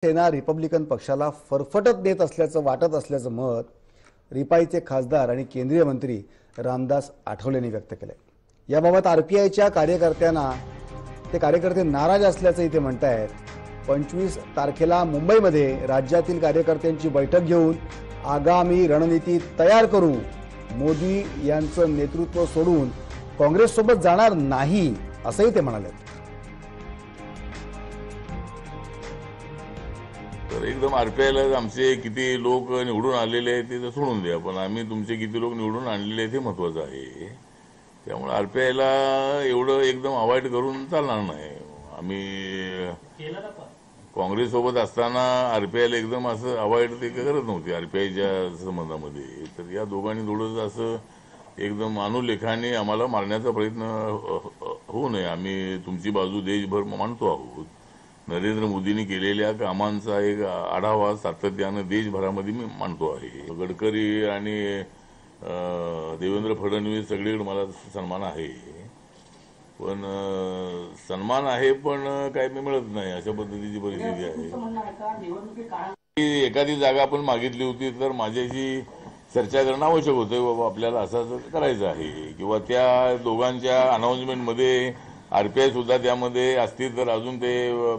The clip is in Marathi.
सेना रिपब्लिकन पक्षाला फरफटत देत असल्याचं वाटत असल्याचं मत रिपाईचे खासदार आणि केंद्रीय मंत्री रामदास आठवलेंनी व्यक्त केलंय। याबाबत आरपीआयच्या कार्यकर्त्यांना ते कार्यकर्ते नाराज असल्याचं ते म्हणतायत। 25 तारखेला मुंबईमध्ये राज्यातील कार्यकर्त्यांची बैठक घेऊन आगामी रणनीती तयार करू। मोदी यांचं नेतृत्व सोडून काँग्रेस सोबत जाणार नाही असंही ते म्हणाले। तर एकदम आरपीआयला आमचे किती लोक निवडून आलेले आहेत ते सोडून द्या, पण आम्ही तुमचे किती लोक निवडून आणलेले आहेत हे महत्त्वाचं आहे। त्यामुळे आरपीआयला एवढं एकदम अवॉइड करून चालणार नाही। आम्ही काँग्रेस सोबत असताना आरपीआयला एकदम असं अवॉइड ते करत नव्हते आरपीआयच्या संबंधामध्ये। तर या दोघांनी थोडंसं असं एकदम अनुलेखाने आम्हाला मारण्याचा प्रयत्न होऊ नये। आम्ही तुमची बाजू देशभर मांडतो आहोत। नरेंद्र मोदींनी केलेल्या कामांचा एक आढावा सातत्याने देशभरामध्ये मी मांडतो आहे। गडकरी आणि देवेंद्र फडणवीस सगळीकडे मला सन्मान आहे, पण सन्मान आहे पण काय मिळत नाही अशा पद्धतीची परिस्थिती आहे। एखादी जागा आपण मागितली होती तर माझ्याशी चर्चा करणं आवश्यक होतं। बाबा आपल्याला असं करायचं आहे, किंवा त्या दोघांच्या अनाउन्समेंटमध्ये आरपीआय सुद्धा त्यामध्ये असतील तर अजून ते